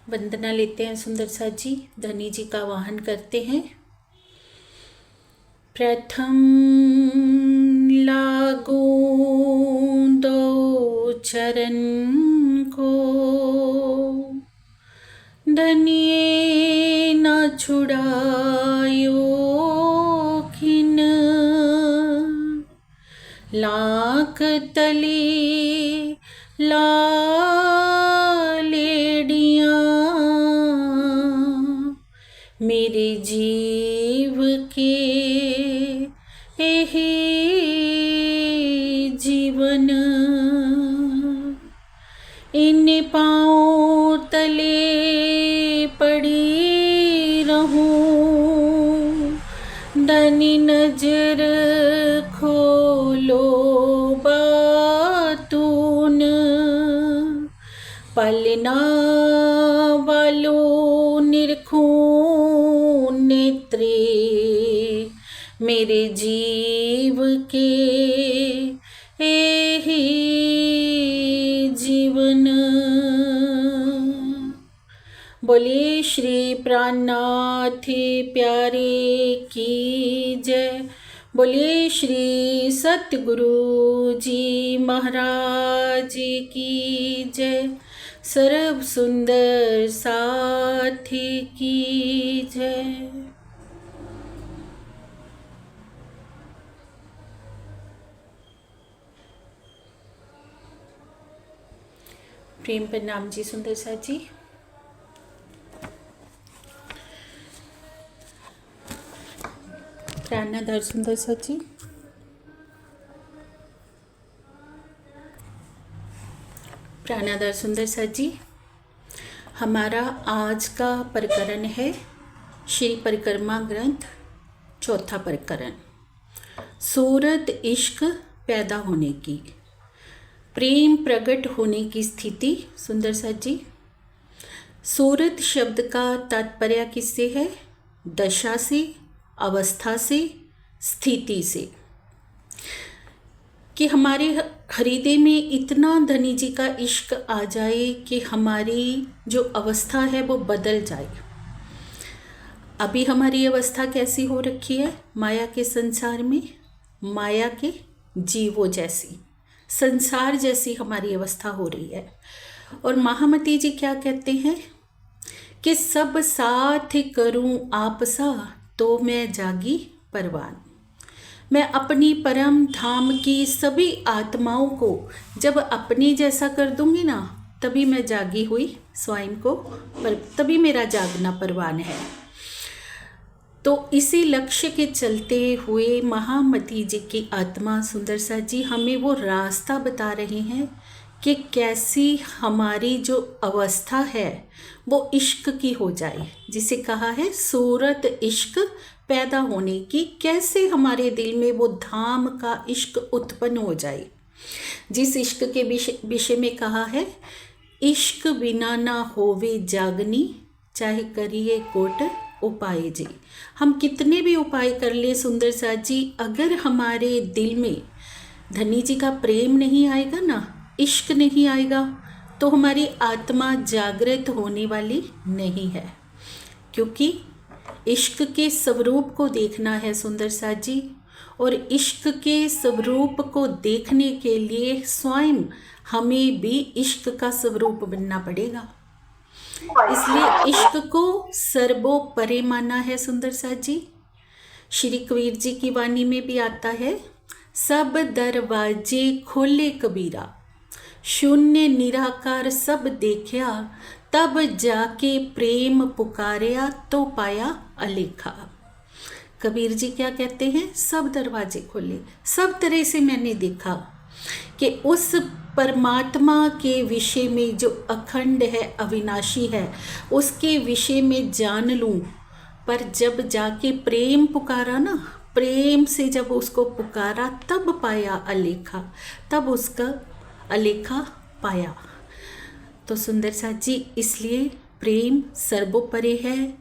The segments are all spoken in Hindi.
वंदना लेते हैं सुंदर सा जी। धनी जी का वाहन करते हैं। प्रथम लागू दो चरण को, धनिये न छुड़ायो खिन, लाख तले लालेड़ियाँ मेरे जीव के एहे जीवन, इन पाँव तले पड़ी रहूं, धनी नजर खोलो बातून, पलना वालों निरखूं नेत्रे मेरे जीव के एहि जीवन। बोलिए श्री प्राणनाथ प्यारे की जय। बोलिए श्री सतगुरु जी महाराज की जय। सर्व सुंदर साथी की जय। प्रेम प्रणाम जी सुंदर सा जी। प्राणाधार सुंदर सा जी। प्राणाधार सुंदर सा जी। हमारा आज का प्रकरण है श्री परिक्रमा ग्रंथ, चौथा प्रकरण, सूरत इश्क पैदा होने की, प्रेम प्रकट होने की स्थिति। सुंदर सा जी। सूरत शब्द का तात्पर्य किससे है? दशा से, अवस्था से, स्थिति से, कि हमारे हृदय में इतना धनी जी का इश्क आ जाए कि हमारी जो अवस्था है वो बदल जाए। अभी हमारी अवस्था कैसी हो रखी है? माया के संसार में, माया के जीवों जैसी, संसार जैसी हमारी अवस्था हो रही है। और महामती जी क्या कहते हैं कि सब साथ करूं आपसा तो मैं जागी परवान। मैं अपनी परम धाम की सभी आत्माओं को जब अपनी जैसा कर दूंगी ना, तभी मैं जागी हुई स्वयं को, तभी मेरा जागना परवान है। तो इसी लक्ष्य के चलते हुए महामती जी की आत्मा सुंदर सा जी हमें वो रास्ता बता रहे हैं कि कैसी हमारी जो अवस्था है वो इश्क की हो जाए, जिसे कहा है सूरत इश्क पैदा होने की। कैसे हमारे दिल में वो धाम का इश्क उत्पन्न हो जाए, जिस इश्क के विषय में कहा है, इश्क बिना ना होवे जागनी, चाहे करिए कोट उपाय जी। हम कितने भी उपाय कर ले सुंदर सा जी, अगर हमारे दिल में धनी जी का प्रेम नहीं आएगा ना, इश्क नहीं आएगा, तो हमारी आत्मा जागृत होने वाली नहीं है। क्योंकि इश्क के स्वरूप को देखना है सुंदर सा जी, और इश्क के स्वरूप को देखने के लिए स्वयं हमें भी इश्क का स्वरूप बनना पड़ेगा। इसलिए इश्क को सर्वोपरि माना है सुंदर सा जी। श्री कबीर जी की वाणी में भी आता है, सब दरवाजे खोले कबीरा, शून्य निराकार सब देखा, तब जाके प्रेम पुकारिया तो पाया अलेखा। कबीर जी क्या कहते हैं? सब दरवाजे खोले, सब तरह से मैंने देखा कि उस परमात्मा के विषय में जो अखंड है, अविनाशी है, उसके विषय में जान लूं, पर जब जाके प्रेम पुकारा ना, प्रेम से जब उसको पुकारा तब पाया अलेखा, तब उसका अलेखा पाया। तो सुंदर सा जी, इसलिए प्रेम सर्वोपरि है।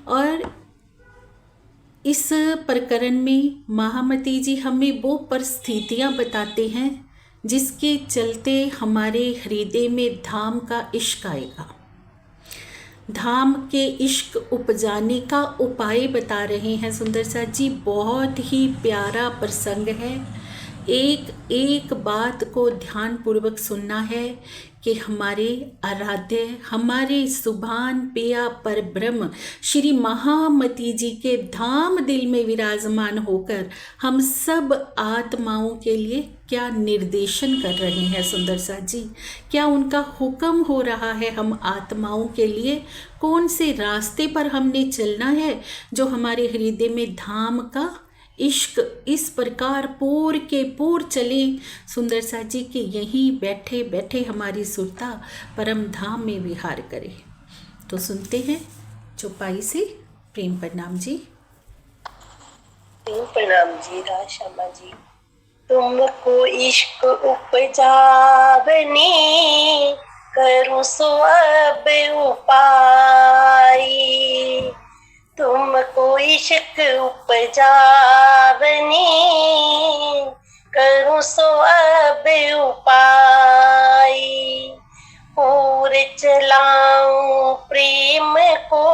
और इस प्रकरण में महामती जी हमें वो परिस्थितियाँ बताते हैं जिसके चलते हमारे हृदय में धाम का इश्क आएगा। धाम के इश्क उपजाने का उपाय बता रहे हैं सुंदर साथ जी। बहुत ही प्यारा प्रसंग है। एक एक बात को ध्यानपूर्वक सुनना है कि हमारे आराध्य, हमारे सुभान पिया पर ब्रह्म श्री महामती जी के धाम दिल में विराजमान होकर हम सब आत्माओं के लिए क्या निर्देशन कर रहे हैं सुंदर साथ जी। क्या उनका हुक्म हो रहा है हम आत्माओं के लिए, कौन से रास्ते पर हमने चलना है जो हमारे हृदय में धाम का इश्क इस प्रकार पूर के पूर चले सुंदर सा जी कि यहीं बैठे बैठे हमारी सुरता परम धाम में विहार करे। तो सुनते हैं चौपाई से। प्रेम प्रणाम जी। प्रेम प्रणाम जी। राशमा जी। तुमको इश्क उपजावने करूं सो अब उपाय। तुमको इश्क उपजावने करूं सो अब उपाय। और चलाऊं प्रेम को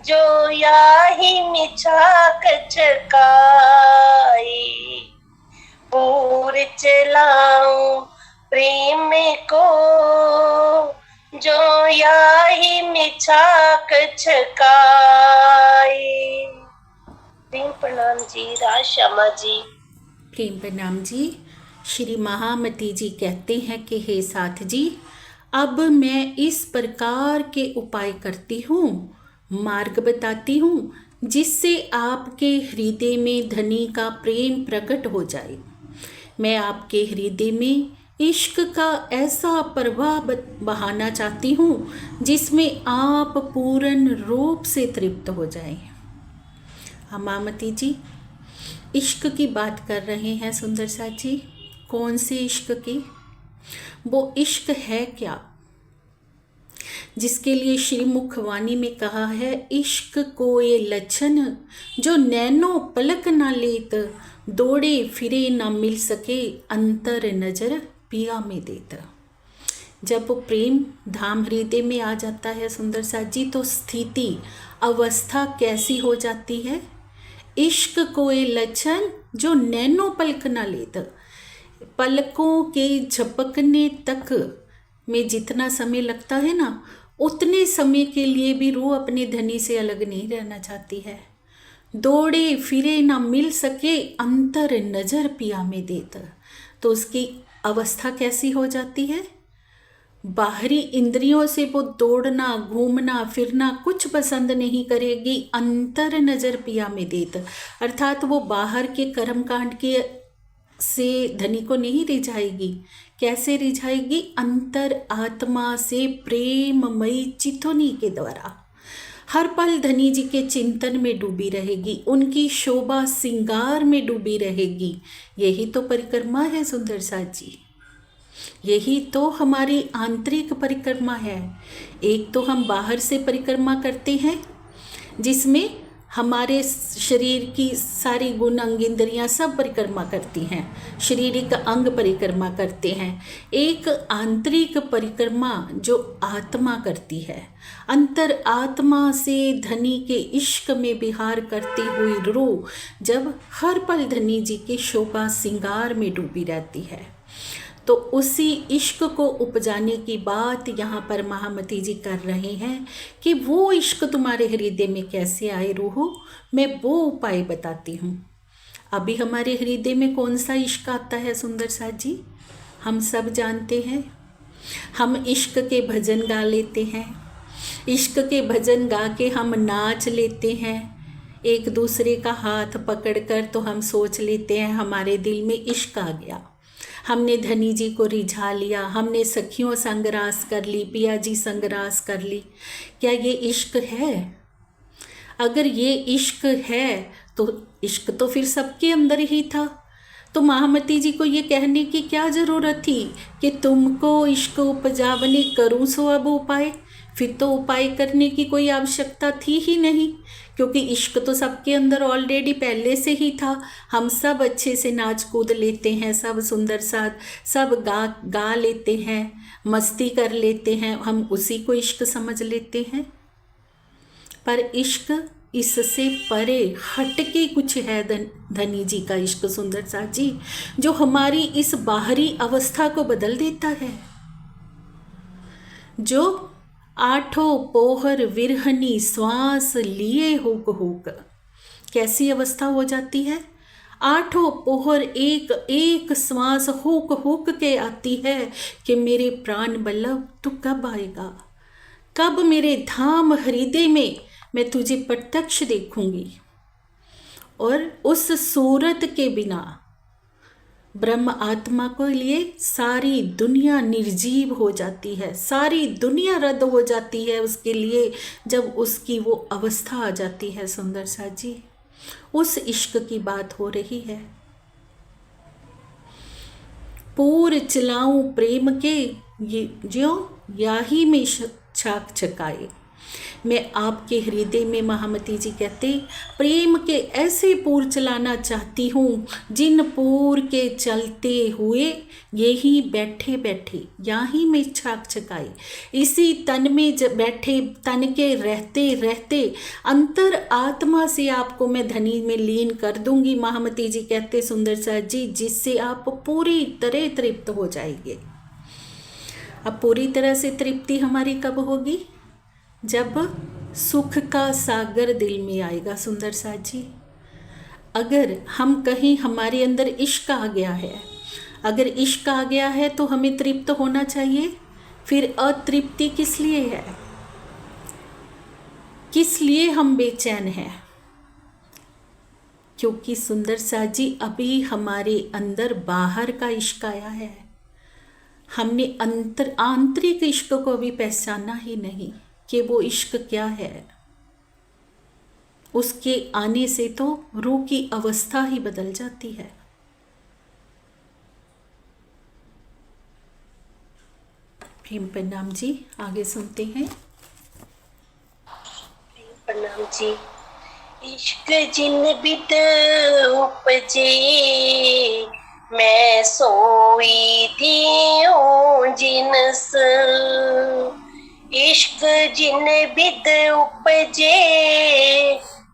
जो याही मिछा कचकाई। और चलाऊं प्रेम को जो याही मिछा कचकाई। प्रेम प्रणाम जी। राशमा जी। प्रेम प्रणाम जी। श्री महामती जी कहते हैं कि हे साथ जी, अब मैं इस प्रकार के उपाय करती हूँ, मार्ग बताती हूँ, जिससे आपके हृदय में धनी का प्रेम प्रकट हो जाए। मैं आपके हृदय में इश्क का ऐसा प्रवाह बहाना चाहती हूँ जिसमें आप पूर्ण रूप से तृप्त हो जाएं। महामती जी इश्क की बात कर रहे हैं सुंदर सा जी। कौन से इश्क की? वो इश्क है क्या जिसके लिए श्री मुखवाणी में कहा है, इश्क को ये लक्षण जो नैनो पलक ना लेत, दौड़े फिरे ना मिल सके, अंतर नजर पिया में देता। जब वो प्रेम धाम हृदय में आ जाता है सुंदर सा जी, तो स्थिति अवस्था कैसी हो जाती है? इश्क को ये लक्षण जो नैनो पलक ना लेता, पलकों के झपकने तक में जितना समय लगता है ना, उतने समय के लिए भी रूह अपने धनी से अलग नहीं रहना चाहती है। दौड़े फिरे ना मिल सके, अंतर नजर पिया में देता। तो उसकी अवस्था कैसी हो जाती है? बाहरी इंद्रियों से वो दौड़ना घूमना फिरना कुछ पसंद नहीं करेगी, अंतर नजर पिया में देत, अर्थात वो बाहर के कर्मकांड के से धनी को नहीं रिझाएगी। कैसे रिझाएगी? अंतर आत्मा से प्रेममयी चितौनी के द्वारा हर पल धनी जी के चिंतन में डूबी रहेगी, उनकी शोभा सिंगार में डूबी रहेगी। यही तो परिक्रमा है सुंदर साथ जी, यही तो हमारी आंतरिक परिक्रमा है। एक तो हम बाहर से परिक्रमा करते हैं जिसमें हमारे शरीर की सारी गुण अंग इंद्रियां सब परिक्रमा करती हैं, शारीरिक अंग परिक्रमा करते हैं। एक आंतरिक परिक्रमा जो आत्मा करती है, अंतर आत्मा से धनी के इश्क में विहार करती हुई रूह जब हर पल धनी जी के शोभा सिंगार में डूबी रहती है, तो उसी इश्क को उपजाने की बात यहाँ पर महामती जी कर रहे हैं कि वो इश्क तुम्हारे हृदय में कैसे आए रूहो, मैं वो उपाय बताती हूँ। अभी हमारे हृदय में कौन सा इश्क आता है सुंदर साथ जी? हम सब जानते हैं। हम इश्क के भजन गा लेते हैं, इश्क के भजन गा के हम नाच लेते हैं, एक दूसरे का हाथ पकड़कर तो हम सोच लेते हैं हमारे दिल में इश्क आ गया, हमने धनी जी को रिझा लिया, हमने सखियों संग रास कर ली, पिया जी संग रास कर ली। क्या ये इश्क है? अगर ये इश्क है तो इश्क तो फिर सबके अंदर ही था। तो महामती जी को ये कहने की क्या ज़रूरत थी कि तुमको इश्क उपजावने करूँ सो अब उपाय? फिर तो उपाय करने की कोई आवश्यकता थी ही नहीं, क्योंकि इश्क तो सबके अंदर ऑलरेडी पहले से ही था। हम सब अच्छे से नाच कूद लेते हैं, सब सुंदर साथ सब गा लेते हैं, मस्ती कर लेते हैं, हम उसी को इश्क समझ लेते हैं। पर इश्क इससे परे हटके कुछ है धनी जी का इश्क सुंदर साथ जी, जो हमारी इस बाहरी अवस्था को बदल देता है। जो आठों पोहर विरहनी श्वास लिए हुक हुक, कैसी अवस्था हो जाती है? आठों पोहर एक एक श्वास हुक हुक के आती है कि मेरे प्राण बल्लभ तू कब आएगा, कब मेरे धाम हृदय में मैं तुझे प्रत्यक्ष देखूंगी। और उस सूरत के बिना ब्रह्म आत्मा को लिए सारी दुनिया निर्जीव हो जाती है, सारी दुनिया रद्द हो जाती है उसके लिए, जब उसकी वो अवस्था आ जाती है। सुंदर सा जी, उस इश्क की बात हो रही है। पूर चलाऊं प्रेम के ये ज्यों याही में छाक छकाए। मैं आपके हृदय में, महामती जी कहते, प्रेम के ऐसे पूर चलाना चाहती हूँ जिन पूर के चलते हुए यही बैठे बैठे यहाँ में छाक छकाए, इसी तन में बैठे तन के रहते रहते अंतर आत्मा से आपको मैं धनी में लीन कर दूंगी। महामती जी कहते सुंदर सा जी, जिससे आप पूरी तरह तृप्त हो जाएंगे। अब पूरी तरह से तृप्ति हमारी कब होगी? जब सुख का सागर दिल में आएगा। सुंदर सा जी, अगर हम कहीं हमारे अंदर इश्क आ गया है, अगर इश्क आ गया है तो हमें तृप्त होना चाहिए। फिर अतृप्ति किस लिए है? किस लिए हम बेचैन हैं? क्योंकि सुंदर सा जी अभी हमारे अंदर बाहर का इश्क आया है, हमने आंतरिक इश्क को भी पहचाना ही नहीं कि वो इश्क क्या है। उसके आने से तो रूह की अवस्था ही बदल जाती है। प्रेम प्रणाम जी, आगे सुनते हैं। प्रणाम जी। इश्क जिन बिद उपजे, मैं सोई दियों जिनस। इश्क जिन बिद उपजे,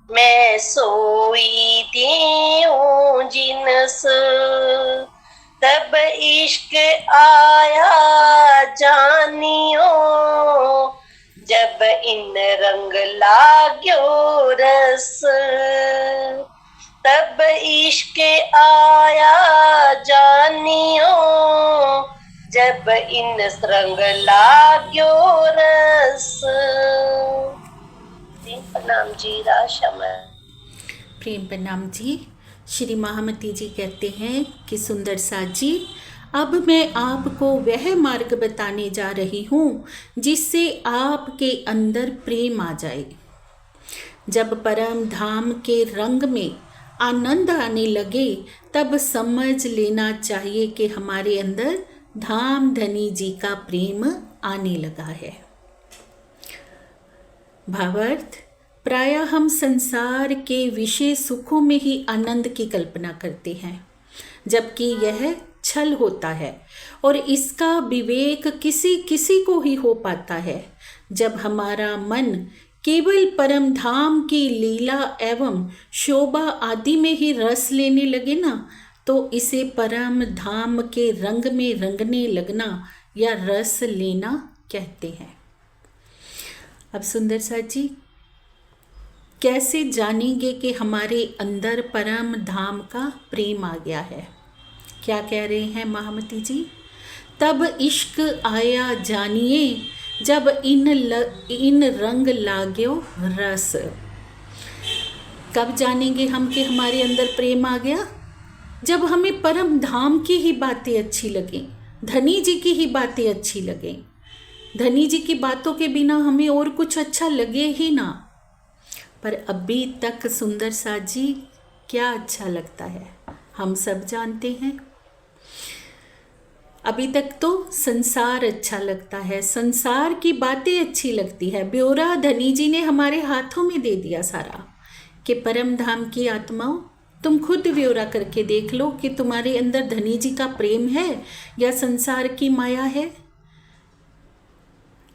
मैं सोई दियों जिनस। तब इश्क आया जानियो, जब इन रंग लाग्यो रस। तब इश्क आया जानियो, जब इन रंग लाग्यो रस। प्रणाम जी, राशा। प्रेम प्रणाम जी। श्री महामती जी कहते हैं कि सुंदर सा जी, अब मैं आपको वह मार्ग बताने जा रही हूँ जिससे आपके अंदर प्रेम आ जाए। जब परम धाम के रंग में आनंद आने लगे, तब समझ लेना चाहिए कि हमारे अंदर धाम धनी जी का प्रेम आने लगा है। भावार्थ, प्रायः हम संसार के विषय सुखों में ही आनंद की कल्पना करते हैं, जबकि यह छल होता है और इसका विवेक किसी किसी को ही हो पाता है। जब हमारा मन केवल परम धाम की लीला एवं शोभा आदि में ही रस लेने लगे ना, तो इसे परम धाम के रंग में रंगने लगना या रस लेना कहते हैं। अब सुंदर सा जी, कैसे जानेंगे कि हमारे अंदर परम धाम का प्रेम आ गया है? क्या कह रहे हैं महामती जी? तब इश्क आया जानिए, जब इन रंग लाग्यो रस। कब जानेंगे हम कि हमारे अंदर प्रेम आ गया? जब हमें परम धाम की ही बातें अच्छी लगें, धनी जी की ही बातें अच्छी लगें। धनी जी की बातों के बिना हमें और कुछ अच्छा लगे ही ना। पर अभी तक सुंदर सा जी क्या अच्छा लगता है, हम सब जानते हैं। अभी तक तो संसार अच्छा लगता है, संसार की बातें अच्छी लगती है। ब्योरा धनी जी ने हमारे हाथों में दे दिया सारा कि परम धाम की आत्माओं, तुम खुद ब्योरा करके देख लो कि तुम्हारे अंदर धनी जी का प्रेम है या संसार की माया है।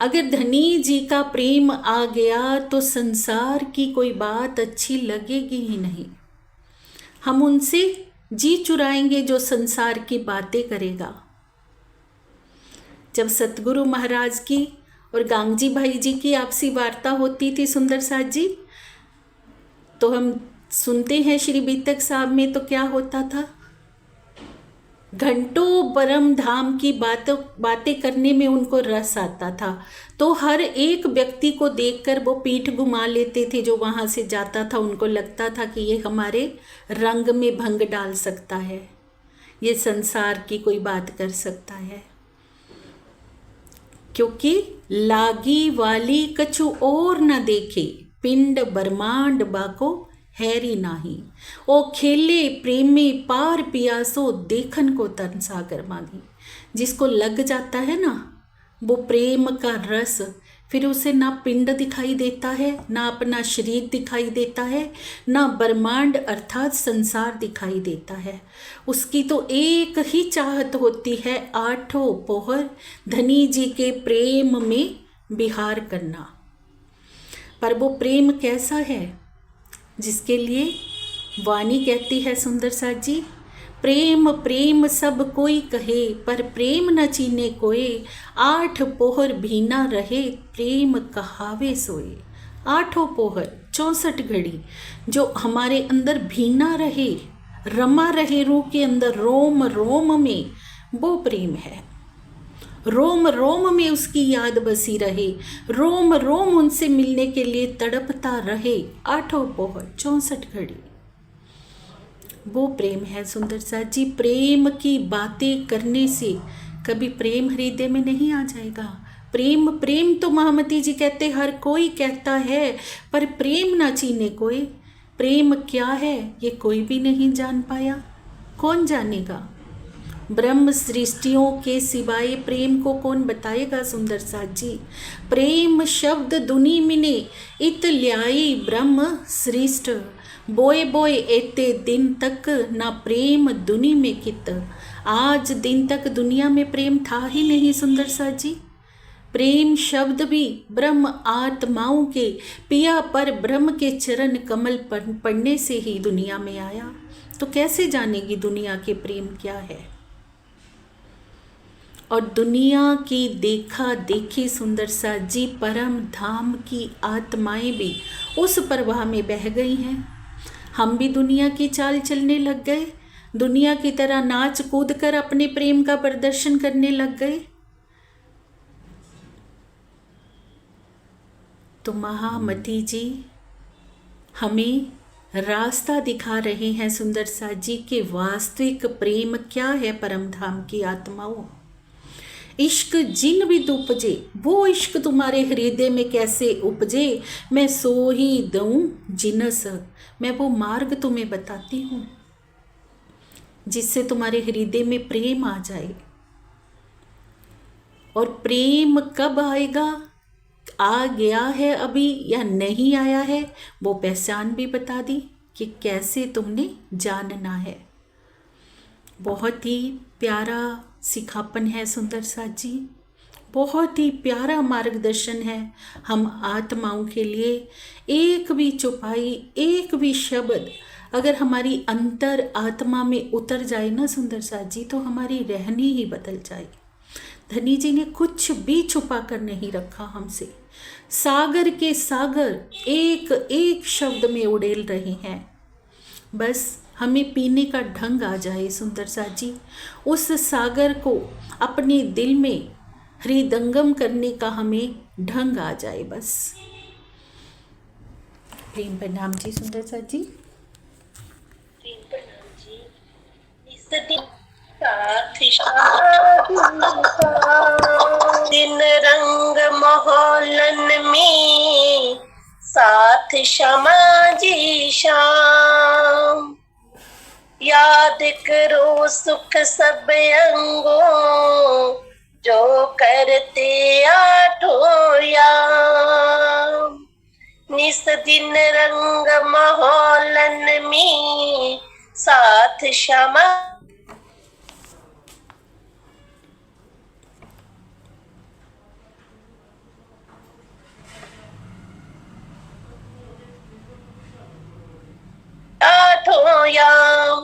अगर धनी जी का प्रेम आ गया तो संसार की कोई बात अच्छी लगेगी ही नहीं। हम उनसे जी चुराएंगे जो संसार की बातें करेगा। जब सतगुरु महाराज की और गांगजी भाई जी की आपसी वार्ता होती थी सुंदर साथ जी, तो हम सुनते हैं श्री बीतक साहब में तो क्या होता था, घंटों परम धाम की बातें करने में उनको रस आता था। तो हर एक व्यक्ति को देखकर वो पीठ घुमा लेते थे जो वहाँ से जाता था। उनको लगता था कि ये हमारे रंग में भंग डाल सकता है, ये संसार की कोई बात कर सकता है, क्योंकि लागी वाली कछु और न देखे, पिंड ब्रह्मांड बाको हैरी नाही। ओ खेले प्रेमी पार पियासो, देखन को तन सागर मांगी। जिसको लग जाता है ना वो प्रेम का रस, फिर उसे ना पिंड दिखाई देता है, ना अपना शरीर दिखाई देता है, ना ब्रह्मांड अर्थात संसार दिखाई देता है। उसकी तो एक ही चाहत होती है, आठों पोहर धनी जी के प्रेम में विहार करना। पर वो प्रेम कैसा है जिसके लिए वाणी कहती है सुंदर साथ जी, प्रेम प्रेम सब कोई कहे, पर प्रेम न चीने कोई, आठ पोहर भी न रहे, प्रेम कहावे सोए। आठों पोहर 64 घड़ी जो हमारे अंदर भीना रहे, रमा रहे रूह के अंदर, रोम रोम में, वो प्रेम है। रोम रोम में उसकी याद बसी रहे, रोम रोम उनसे मिलने के लिए तड़पता रहे, आठों पोहर 64 घड़ी, वो प्रेम है सुंदर साथ जी। प्रेम की बातें करने से कभी प्रेम हृदय में नहीं आ जाएगा। प्रेम प्रेम तो महामती जी कहते हर कोई कहता है, पर प्रेम ना चीने कोई। प्रेम क्या है ये कोई भी नहीं जान पाया, कौन जानेगा। ब्रह्म सृष्टियों के सिवाय प्रेम को कौन बताएगा सुंदर साथ जी। प्रेम शब्द दुनी मिने, इत ल्याई ब्रह्म सृष्ट, बोए बोए एते दिन तक, ना प्रेम दुनी में कित। आज दिन तक दुनिया में प्रेम था ही नहीं सुंदर साथ जी। प्रेम शब्द भी ब्रह्म आत्माओं के पिया पर ब्रह्म के चरण कमल पढ़ने से ही दुनिया में आया। तो कैसे जानेगी दुनिया के प्रेम क्या है। और दुनिया की देखा देखी सुंदर साथ जी परम धाम की आत्माएं भी उस प्रवाह में बह गई हैं। हम भी दुनिया की चाल चलने लग गए, दुनिया की तरह नाच कूद कर अपने प्रेम का प्रदर्शन करने लग गए। तो महामती जी हमें रास्ता दिखा रहे हैं सुंदर साथ जी के वास्तविक प्रेम क्या है परम धाम की आत्माओं। इश्क जिन भी उपजे, वो इश्क तुम्हारे हृदय में कैसे उपजे, मैं सो ही दूं जिनस। मैं वो मार्ग तुम्हें बताती हूँ जिससे तुम्हारे हृदय में प्रेम आ जाए। और प्रेम कब आएगा, आ गया है अभी या नहीं आया है, वो पहचान भी बता दी कि कैसे तुमने जानना है। बहुत ही प्यारा सिखापन है सुंदर साथ जी, बहुत ही प्यारा मार्गदर्शन है हम आत्माओं के लिए। एक भी चौपाई, एक भी शब्द अगर हमारी अंतर आत्मा में उतर जाए ना सुंदर साथ जी, तो हमारी रहनी ही बदल जाए। धनी जी ने कुछ भी छुपा कर नहीं रखा हमसे। सागर के सागर एक एक शब्द में उड़ेल रहे हैं। बस हमें पीने का ढंग आ जाए सुंदर साथ जी, उस सागर को अपने दिल में हृदंगम करने का हमें ढंग आ जाए बस। प्रेम प्रणाम जी सुंदर साथ जी। प्रेम प्रणाम जी। इस दिन रंग मोहल्लन में साथ क्षमा जी शाम, याद करो सुख सब अंगों, जो करते आठों याम। निस दिन रंग महोलन में, साथ क्षमा आठों याम।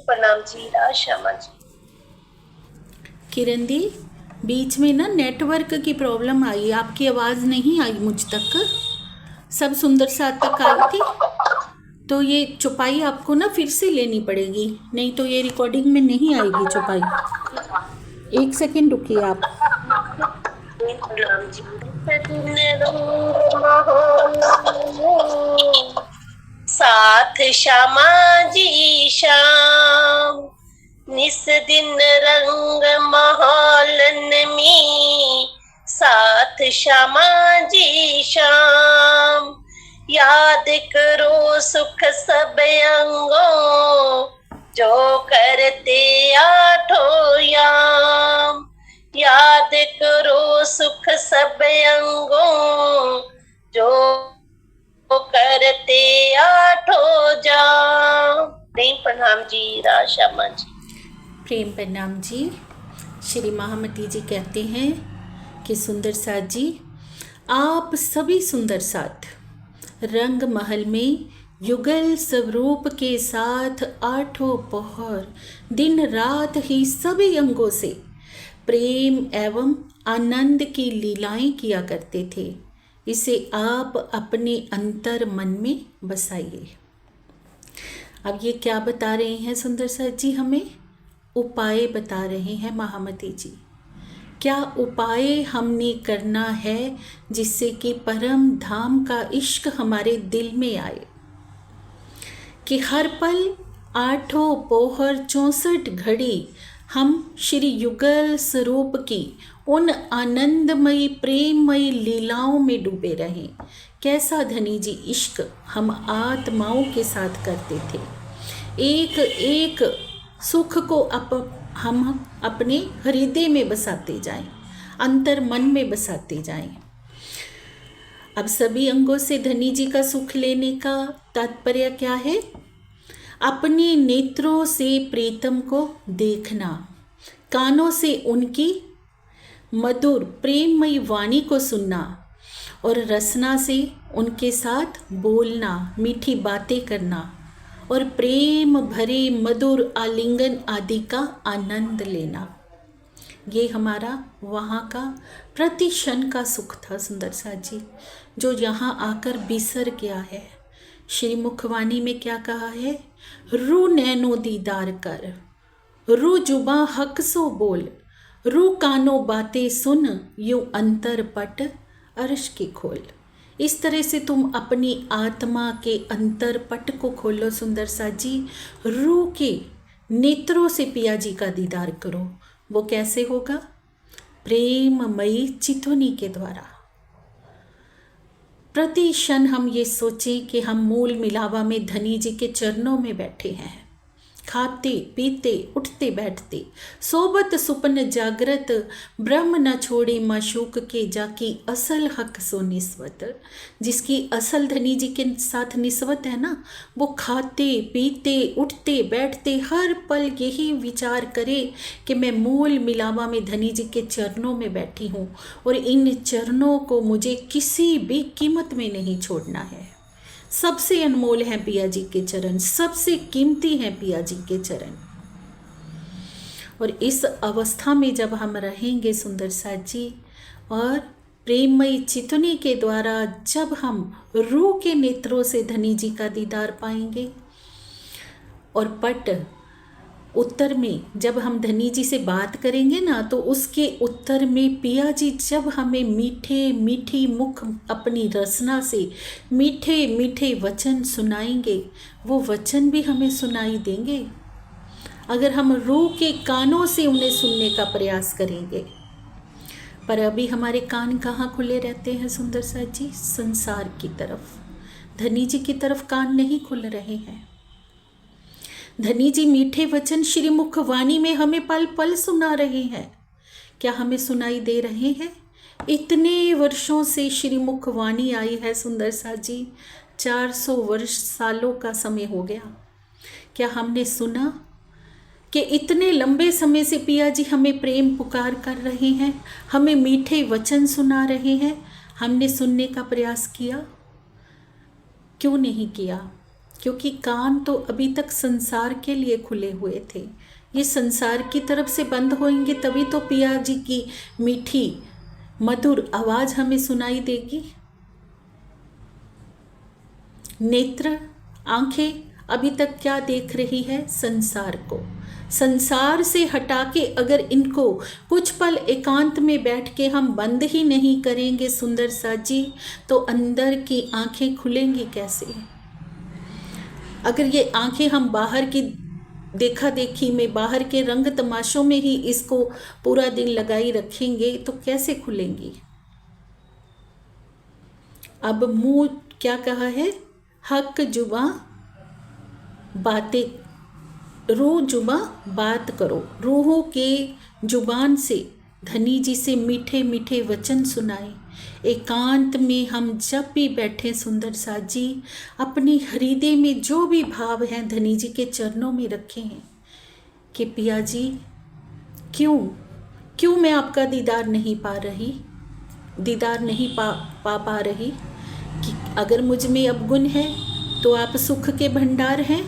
प्रणाम जी, क्षमा जी। किरण दी, बीच में ना नेटवर्क की प्रॉब्लम आई, आपकी आवाज़ नहीं आई मुझ तक, सब सुंदर साथ तक आई थी। तो ये चौपाई आपको ना फिर से लेनी पड़ेगी, नहीं तो ये रिकॉर्डिंग में नहीं आएगी चौपाई। 1 सेकेंड रुकिए आप। प्रणाम जी। साथ श्यामा जी शाम, निस दिन रंग महोलन में, साथ श्यामा जी शाम। याद करो सुख सब अंगों, जो करते आठों याम। याद करो सुख सब अंगों, जो करते आठों जाम। प्रेम प्रणाम जी, राशमा जी। प्रेम प्रणाम जी। श्री महामती जी कहते हैं कि सुंदर साथ जी, आप सभी सुंदर साथ रंग महल में युगल स्वरूप के साथ आठों पहर दिन रात ही सभी अंगों से प्रेम एवं आनंद की लीलाएं किया करते थे। इसे आप अपने अंतर मन में बसाइए। अब ये क्या बता रहे हैं सुंदर साथ जी? हमें उपाय बता रहे हैं महामती जी। क्या उपाय हमने करना है जिससे कि परम धाम का इश्क हमारे दिल में आए, कि हर पल आठों पोहर 64 घड़ी हम श्री युगल स्वरूप की उन आनंदमयी प्रेममयी लीलाओं में डूबे रहें। कैसा धनी जी इश्क हम आत्माओं के साथ करते थे। एक एक सुख को हम अपने हृदय में बसाते जाएं, अंतर मन में बसाते जाएं। अब सभी अंगों से धनी जी का सुख लेने का तात्पर्य क्या है? अपने नेत्रों से प्रीतम को देखना, कानों से उनकी मधुर प्रेममयी वाणी को सुनना और रसना से उनके साथ बोलना, मीठी बातें करना और प्रेम भरे मधुर आलिंगन आदि का आनंद लेना। ये हमारा वहाँ का प्रति क्षण का सुख था सुंदर साथ जी, जो यहाँ आकर बिसर गया है। श्री मुखवाणी में क्या कहा है? रू नैनो दीदार कर, रू जुबा हक सो बोल, रू कानो बातें सुन, यूं अंतर पट अर्श की खोल। इस तरह से तुम अपनी आत्मा के अंतर पट को खोलो सुंदर साथ जी। रूह के नेत्रों से पिया जी का दीदार करो। वो कैसे होगा? प्रेममयी चितौनी के द्वारा। प्रति क्षण हम ये सोचें कि हम मूल मिलावा में धनी जी के चरणों में बैठे हैं, खाते पीते उठते बैठते, सोबत सुपन जागृत, ब्रह्म न छोड़े माशूक के, जाकी असल हक सो निस्वत। जिसकी असल धनी जी के साथ निस्वत है ना, वो खाते पीते उठते बैठते हर पल यही विचार करे कि मैं मूल मिलावा में धनी जी के चरणों में बैठी हूँ और इन चरणों को मुझे किसी भी कीमत में नहीं छोड़ना है। सबसे अनमोल हैं पिया जी के चरण, सबसे कीमती हैं पिया जी के चरण। और इस अवस्था में जब हम रहेंगे सुंदर साथ जी, और प्रेममयी चितौनी के द्वारा जब हम रूह के नेत्रों से धनी जी का दीदार पाएंगे, और पट उत्तर में जब हम धनी जी से बात करेंगे ना, तो उसके उत्तर में पिया जी जब हमें मीठे मीठी मुख अपनी रसना से मीठे मीठे वचन सुनाएंगे, वो वचन भी हमें सुनाई देंगे अगर हम रूह के कानों से उन्हें सुनने का प्रयास करेंगे। पर अभी हमारे कान कहाँ खुले रहते हैं सुंदर साथ जी? संसार की तरफ, धनी जी की तरफ कान नहीं खुल रहे हैं। धनी जी मीठे वचन श्री मुखवाणी में हमें पल पल सुना रहे हैं। क्या हमें सुनाई दे रहे हैं? इतने वर्षों से श्री मुखवाणी आई है सुंदर सा जी, 400 वर्ष सालों का समय हो गया। क्या हमने सुना कि इतने लंबे समय से पिया जी हमें प्रेम पुकार कर रहे हैं, हमें मीठे वचन सुना रहे हैं? हमने सुनने का प्रयास किया? क्यों नहीं किया? क्योंकि कान तो अभी तक संसार के लिए खुले हुए थे। ये संसार की तरफ से बंद होंगे तभी तो पिया जी की मीठी मधुर आवाज हमें सुनाई देगी। नेत्र, आंखें अभी तक क्या देख रही है? संसार को। संसार से हटा के अगर इनको कुछ पल एकांत में बैठ के हम बंद ही नहीं करेंगे सुंदर सा जी, तो अंदर की आंखें खुलेंगी कैसे? अगर ये आंखें हम बाहर की देखा देखी में, बाहर के रंग तमाशों में ही इसको पूरा दिन लगाई रखेंगे तो कैसे खुलेंगी? अब मुंह क्या कहा है? हक जुबा बातें, रूह जुबा बात करो। रूहों के जुबान से धनी जी से मीठे मीठे वचन सुनाए। एकांत में हम जब भी बैठे सुंदर सा जी, अपने हृदय में जो भी भाव हैं धनी जी के चरणों में रखे हैं कि पिया जी क्यों मैं आपका दीदार नहीं पा रही, पा रही? कि अगर मुझ में अब गुण है तो आप सुख के भंडार हैं,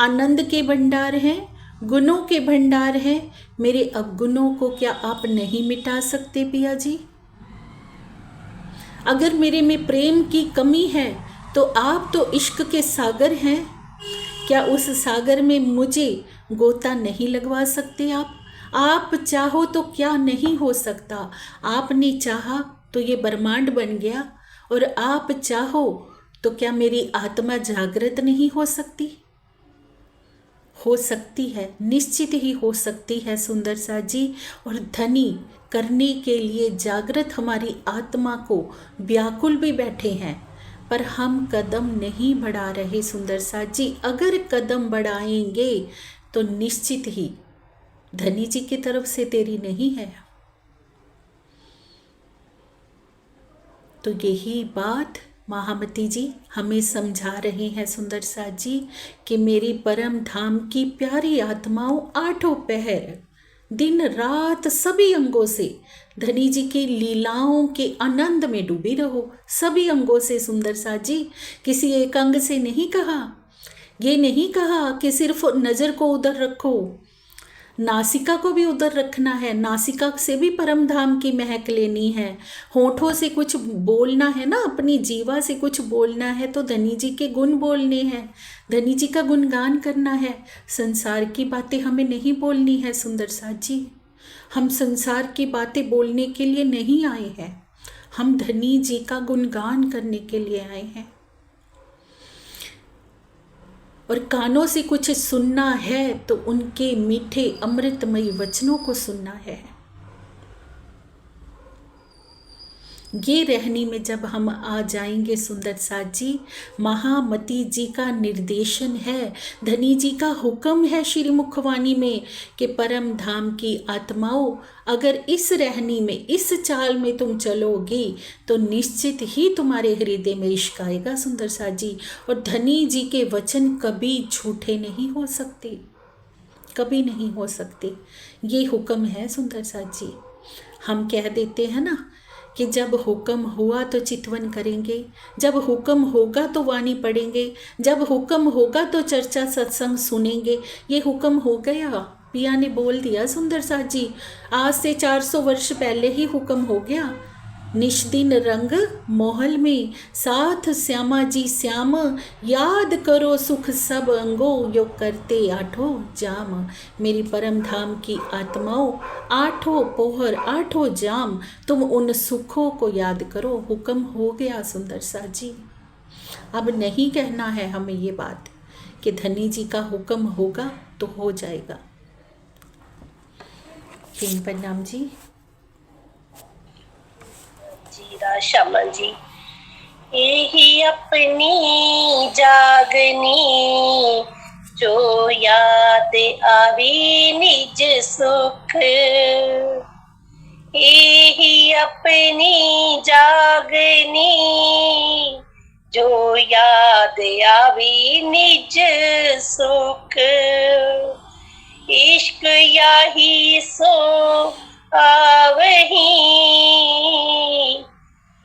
आनंद के भंडार हैं, गुणों के भंडार हैं। मेरे अवगुणों को क्या आप नहीं मिटा सकते पिया जी? अगर मेरे में प्रेम की कमी है तो आप तो इश्क के सागर हैं, क्या उस सागर में मुझे गोता नहीं लगवा सकते आप चाहो तो क्या नहीं हो सकता? आपने चाहा तो ये ब्रह्मांड बन गया, और आप चाहो तो क्या मेरी आत्मा जागृत नहीं हो सकती? हो सकती है, निश्चित ही हो सकती है सुंदर सा जी। और धनी करने के लिए जागृत हमारी आत्मा को व्याकुल भी बैठे हैं, पर हम कदम नहीं बढ़ा रहे सुंदर सा जी। अगर कदम बढ़ाएंगे तो निश्चित ही धनी जी की तरफ से तेरी नहीं है। तो यही बात महामती जी हमें समझा रहे हैं सुंदर सा जी कि मेरी परम धाम की प्यारी आत्माओं, आठों पहर दिन रात सभी अंगों से धनी जी की लीलाओं के आनंद में डूबी रहो। सभी अंगों से सुंदर सा जी, किसी एक अंग से नहीं कहा। ये नहीं कहा कि सिर्फ नज़र को उधर रखो, नासिका को भी उधर रखना है, नासिका से भी परम धाम की महक लेनी है। होठों से कुछ बोलना है ना, अपनी जीवा से कुछ बोलना है तो धनी जी के गुण बोलने हैं, धनी जी का गुणगान करना है। संसार की बातें हमें नहीं बोलनी है सुंदर सा जी। हम संसार की बातें बोलने के लिए नहीं आए हैं, हम धनी जी का गुणगान करने के लिए आए हैं। और कानों से कुछ सुनना है तो उनके मीठे अमृतमयी वचनों को सुनना है। ये रहनी में जब हम आ जाएंगे सुंदर सा जी, महामती जी का निर्देशन है, धनी जी का हुक्म है श्री मुखवाणी में कि परम धाम की आत्माओं, अगर इस रहनी में, इस चाल में तुम चलोगी तो निश्चित ही तुम्हारे हृदय में इश्क आएगा सुंदर सा जी। और धनी जी के वचन कभी झूठे नहीं हो सकते, कभी नहीं हो सकते। ये हुक्म है सुंदर सा जी। हम कह देते हैं ना कि जब हुक्म हुआ तो चितवन करेंगे, जब हुक्म होगा तो वाणी पढ़ेंगे, जब हुक्म होगा तो चर्चा सत्संग सुनेंगे। ये हुक्म हो गया, पिया ने बोल दिया सुंदर सा जी। आज से 400 वर्ष पहले ही हुक्म हो गया। निष्दिन रंग मोहल में साथ श्यामा जी श्याम, याद करो सुख सब अंगो यो करते आठों जाम। मेरी परम धाम की आत्माओं, आठों पोहर आठों जाम तुम उन सुखों को याद करो। हुक्म हो गया सुंदर सा जी। अब नहीं कहना है हमें ये बात कि धनी जी का हुक्म होगा तो हो जाएगा। प्रणाम जी। श्यामा जी, यही अपनी जागनी जो याद आवे निज सुख, यही अपनी जागनी, जो याद आवे निज सुख, इश्क याही सो आवही,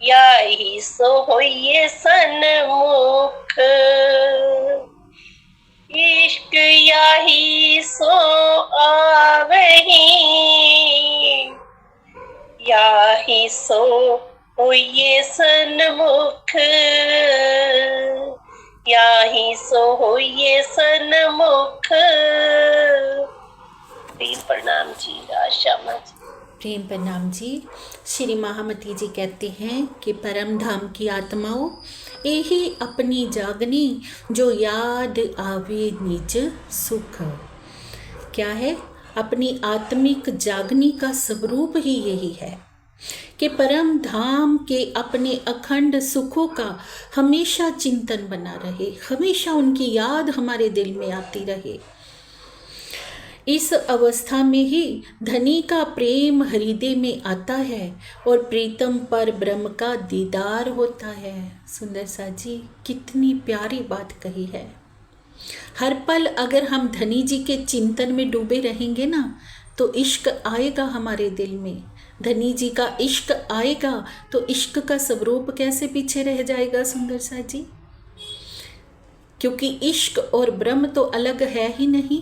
याही सो होइए सन्मुख, इश्क याही सो आवही, याही सो होइए सन्मुख, याही सो होइए सन्मुख। प्रेम प्रणाम जी, राशामा जी। प्रेम प्रणाम जी। श्री महामती जी कहते हैं कि परम धाम की आत्माओं, यही अपनी जागनी, जो याद आवे निज सुख। क्या है? अपनी आत्मिक जागनी का स्वरूप ही यही है कि परम धाम के अपने अखंड सुखों का हमेशा चिंतन बना रहे, हमेशा उनकी याद हमारे दिल में आती रहे। इस अवस्था में ही धनी का प्रेम हृदय में आता है और प्रीतम पर ब्रह्म का दीदार होता है। सुंदर सा जी, कितनी प्यारी बात कही है। हर पल अगर हम धनी जी के चिंतन में डूबे रहेंगे ना, तो इश्क आएगा हमारे दिल में। धनी जी का इश्क आएगा तो इश्क का स्वरूप कैसे पीछे रह जाएगा सुंदर सा जी? क्योंकि इश्क और ब्रह्म तो अलग है ही नहीं।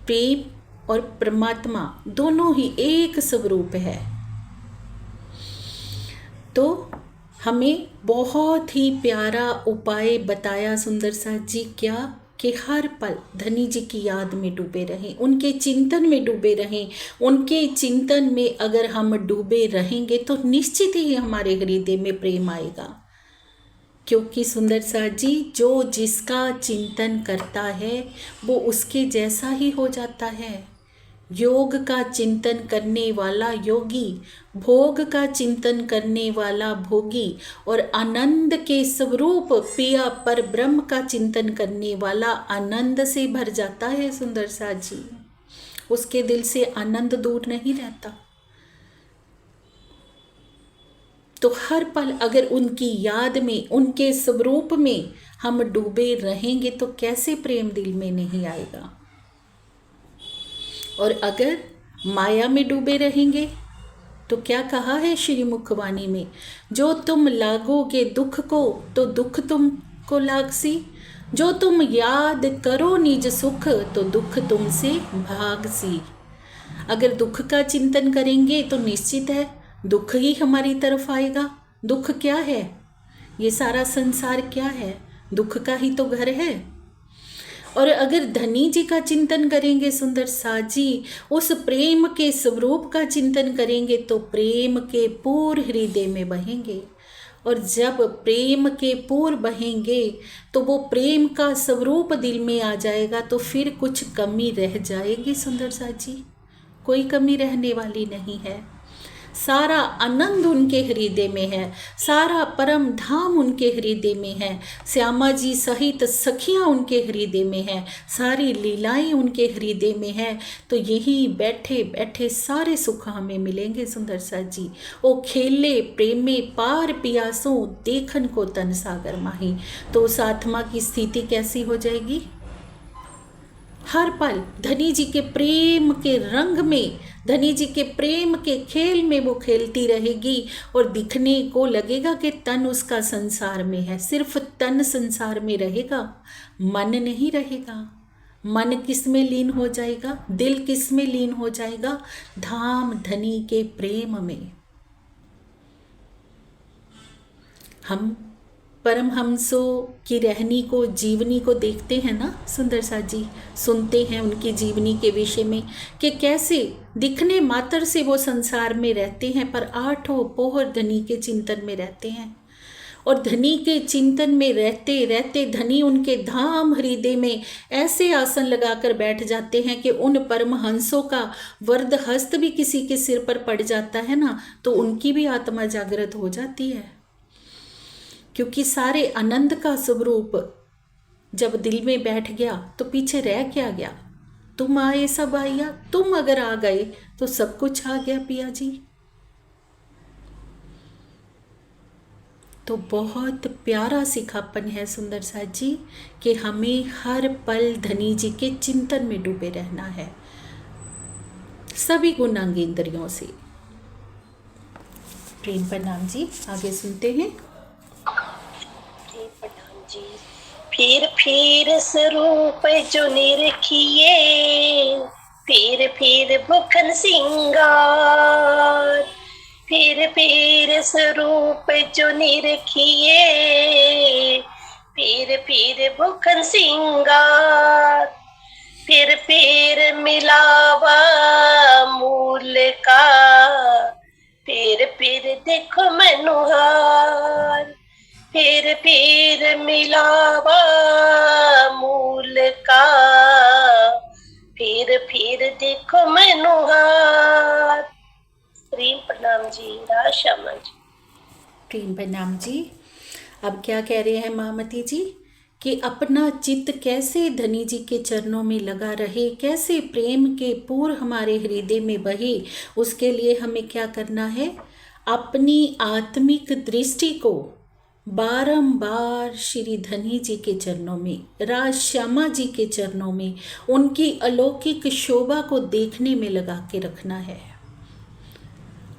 प्रेम और परमात्मा दोनों ही एक स्वरूप है। तो हमें बहुत ही प्यारा उपाय बताया सुंदर सा जी, क्या कि हर पल धनी जी की याद में डूबे रहें, उनके चिंतन में डूबे रहें। उनके चिंतन में अगर हम डूबे रहेंगे तो निश्चित ही हमारे हृदय में प्रेम आएगा। क्योंकि सुंदर सा जी, जो जिसका चिंतन करता है वो उसके जैसा ही हो जाता है। योग का चिंतन करने वाला योगी, भोग का चिंतन करने वाला भोगी, और आनंद के स्वरूप पिया पर ब्रह्म का चिंतन करने वाला आनंद से भर जाता है। सुंदर सा जी, उसके दिल से आनंद दूर नहीं रहता। तो हर पल अगर उनकी याद में, उनके स्वरूप में हम डूबे रहेंगे तो कैसे प्रेम दिल में नहीं आएगा। और अगर माया में डूबे रहेंगे तो क्या कहा है श्री मुखवाणी में, जो तुम लागोगे दुख को तो दुख तुमको लागसी, जो तुम याद करो निज सुख तो दुख तुमसे भागसी। अगर दुख का चिंतन करेंगे तो निश्चित है दुख ही हमारी तरफ आएगा। दुख क्या है? ये सारा संसार क्या है? दुख का ही तो घर है। और अगर धनी जी का चिंतन करेंगे सुंदर साजी, उस प्रेम के स्वरूप का चिंतन करेंगे तो प्रेम के पूर हृदय में बहेंगे। और जब प्रेम के पूर बहेंगे तो वो प्रेम का स्वरूप दिल में आ जाएगा, तो फिर कुछ कमी रह जाएगी सुंदर साजी? कोई कमी रहने वाली नहीं है। सारा आनंद उनके हृदय में है, सारा परम धाम उनके हृदय में है, श्यामा जी सहित सखियां उनके हृदय में है, सारी लीलाएं उनके हृदय में है। तो यही बैठे बैठे सारे सुख हमें मिलेंगे सुंदर सा जी। ओ खेले प्रेमे पार पियासों, देखन को तन सागर माही। तो उस आत्मा की स्थिति कैसी हो जाएगी? हर पल धनी जी के प्रेम के रंग में, धनी जी के प्रेम के खेल में वो खेलती रहेगी और दिखने को लगेगा कि तन उसका संसार में है। सिर्फ तन संसार में रहेगा, मन नहीं रहेगा। मन किस में लीन हो जाएगा? दिल किस में लीन हो जाएगा? धाम धनी के प्रेम में। हम परमहंसों की रहनी को, जीवनी को देखते हैं ना सुंदर सा जी, सुनते हैं उनकी जीवनी के विषय में कि कैसे दिखने मात्र से वो संसार में रहते हैं, पर आठों पोहर धनी के चिंतन में रहते हैं। और धनी के चिंतन में रहते रहते धनी उनके धाम हृदय में ऐसे आसन लगाकर बैठ जाते हैं कि उन परमहंसों का वरद हस्त भी किसी के सिर पर पड़ जाता है ना, तो उनकी भी आत्मा जागृत हो जाती है। क्योंकि सारे आनंद का स्वरूप जब दिल में बैठ गया तो पीछे रह क्या गया? तुम आए सब आया, तुम अगर आ गए तो सब कुछ आ गया पिया जी। तो बहुत प्यारा सिखापन है सुंदर साथ जी कि हमें हर पल धनी जी के चिंतन में डूबे रहना है, सभी गुणांग इंद्रियों से। प्रेम प्रणाम जी, आगे सुनते हैं। प्रेम प्रणाम जी। फिर स्वरूप जो निरखिए, फिर भूखन सिंगार। फिर स्वरूप जो निरखिए, फिर भूखन सिंगार। फिर मिलावा मूल का, फिर देखो मनुहार। फिर मिलावा मूल का, फिर देखो मनुहार। प्रेम प्रणाम जी, राशामा जी। प्रेम प्रणाम जी। अब क्या कह रहे हैं मामती जी कि अपना चित्त कैसे धनी जी के चरणों में लगा रहे, कैसे प्रेम के पूर हमारे हृदय में बहे, उसके लिए हमें क्या करना है? अपनी आत्मिक दृष्टि को बारंबार श्री धनी जी के चरणों में, राज श्यामा जी के चरणों में, उनकी अलौकिक शोभा को देखने में लगा के रखना है।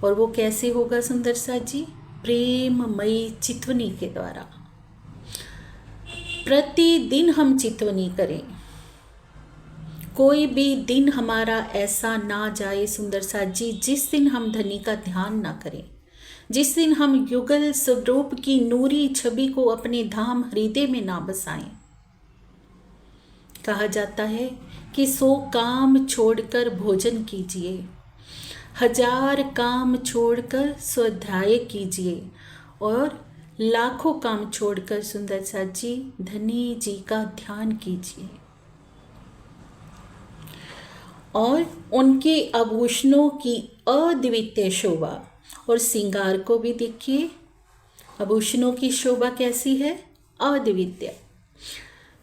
और वो कैसे होगा सुंदर साथ जी? प्रेममयी चितवनी के द्वारा। प्रतिदिन हम चितवनी करें, कोई भी दिन हमारा ऐसा ना जाए सुंदर साथ जी जिस दिन हम धनी का ध्यान ना करें, जिस दिन हम युगल स्वरूप की नूरी छवि को अपने धाम हृदय में ना बसाएं। कहा जाता है कि 100 काम छोड़कर भोजन कीजिए, 1000 काम छोड़कर स्वाध्याय कीजिए, और लाखों काम छोड़कर सुंदर साथ जी धनी जी का ध्यान कीजिए। और उनके आभूषणों की अद्वितीय शोभा और श्रृंगार को भी देखिए। आभूषणों की शोभा कैसी है? अद्वितीय,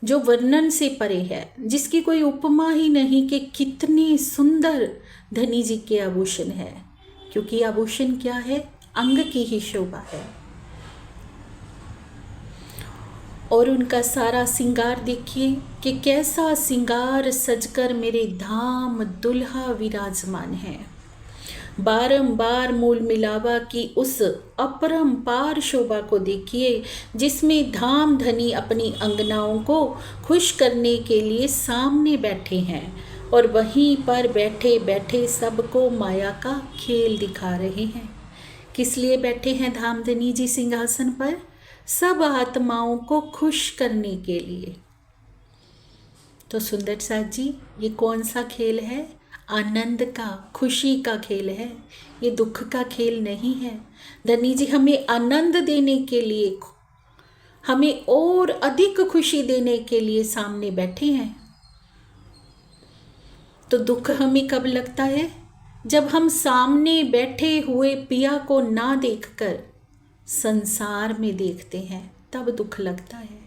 जो वर्णन से परे है, जिसकी कोई उपमा ही नहीं कि कितने सुंदर धनी जी के आभूषण है। क्योंकि आभूषण क्या है? अंग की ही शोभा है। और उनका सारा श्रृंगार देखिए कि कैसा श्रृंगार सजकर मेरे धाम दुल्हा विराजमान है। बारंबार मूल मिलावा की उस अपरंपार शोभा को देखिए जिसमें धाम धनी अपनी अंगनाओं को खुश करने के लिए सामने बैठे हैं, और वहीं पर बैठे बैठे सबको माया का खेल दिखा रहे हैं। किस लिए बैठे हैं धाम धनी जी सिंहासन पर? सब आत्माओं को खुश करने के लिए। तो सुंदर साथ जी ये कौन सा खेल है? आनंद का, खुशी का खेल है, ये दुख का खेल नहीं है। धनी जी हमें आनंद देने के लिए, हमें और अधिक खुशी देने के लिए सामने बैठे हैं। तो दुख हमें कब लगता है? जब हम सामने बैठे हुए पिया को ना देखकर संसार में देखते हैं, तब दुख लगता है।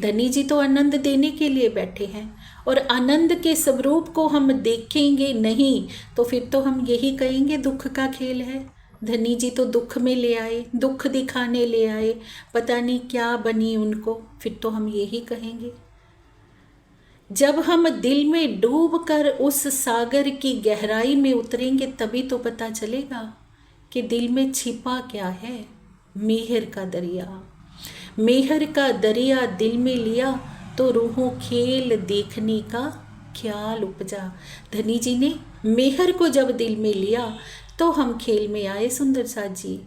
धनी जी तो आनंद देने के लिए बैठे हैं, और आनंद के स्वरूप को हम देखेंगे नहीं तो फिर तो हम यही कहेंगे दुख का खेल है। धनी जी तो दुख में ले आए, दुख दिखाने ले आए, पता नहीं क्या बनी उनको, फिर तो हम यही कहेंगे। जब हम दिल में डूब कर उस सागर की गहराई में उतरेंगे तभी तो पता चलेगा कि दिल में छिपा क्या है। मेहर का दरिया, मेहर का दरिया दिल में लिया तो रूहों खेल देखने का ख्याल उपजा। धनी जी ने मेहर को जब दिल में लिया तो हम खेल में आए सुंदर साथ जी।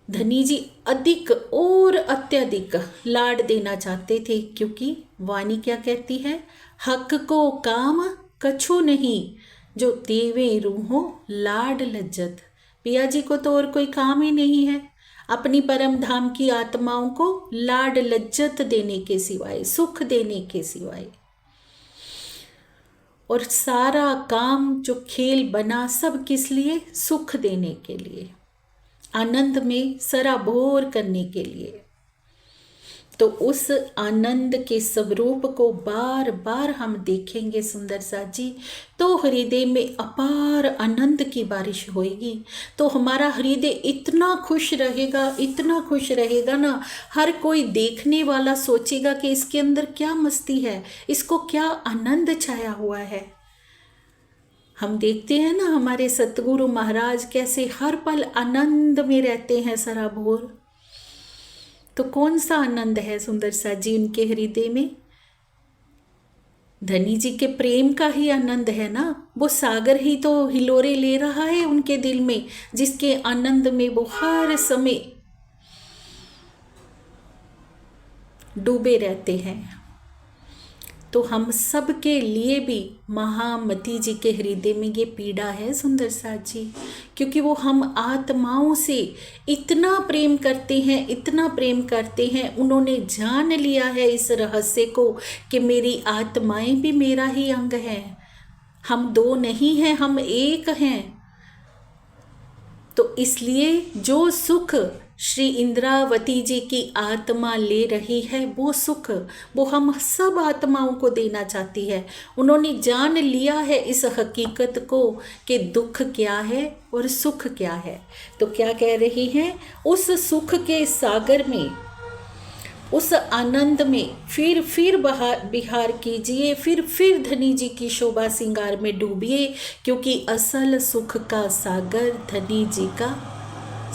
धनी जी अधिक और अत्यधिक लाड देना चाहते थे, क्योंकि वाणी क्या कहती है? हक को काम कछु नहीं, जो देवे रूहों लाड लज्जत। पिया जी को तो और कोई काम ही नहीं है अपनी परम धाम की आत्माओं को लाड लज्जत देने के सिवाय, सुख देने के सिवाय। और सारा काम जो खेल बना सब किस लिए? सुख देने के लिए। आनंद में सराबोर करने के लिए। तो उस आनंद के स्वरूप को बार बार हम देखेंगे सुंदर साथ जी, तो हृदय में अपार आनंद की बारिश होएगी। तो हमारा हृदय इतना खुश रहेगा, इतना खुश रहेगा ना, हर कोई देखने वाला सोचेगा कि इसके अंदर क्या मस्ती है, इसको क्या आनंद छाया हुआ है। हम देखते हैं ना हमारे सतगुरु महाराज कैसे हर पल आनंद में रहते हैं सराबोर। तो कौन सा आनंद है सुंदर साथ जी उनके हृदय में? धनी जी के प्रेम का ही आनंद है ना। वो सागर ही तो हिलोरे ले रहा है उनके दिल में, जिसके आनंद में वो हर समय डूबे रहते हैं। तो हम सब के लिए भी महामती जी के हृदय में ये पीड़ा है सुंदर साथ जी, क्योंकि वो हम आत्माओं से इतना प्रेम करते हैं, इतना प्रेम करते हैं। उन्होंने जान लिया है इस रहस्य को कि मेरी आत्माएं भी मेरा ही अंग हैं, हम दो नहीं हैं, हम एक हैं। तो इसलिए जो सुख श्री इंद्रावती जी की आत्मा ले रही है, वो सुख वो हम सब आत्माओं को देना चाहती है। उन्होंने जान लिया है इस हकीकत को कि दुख क्या है और सुख क्या है। तो क्या कह रही हैं, उस सुख के सागर में, उस आनंद में फिर बिहार कीजिए, फिर धनी जी की शोभा सिंगार में डूबिए, क्योंकि असल सुख का सागर धनी जी का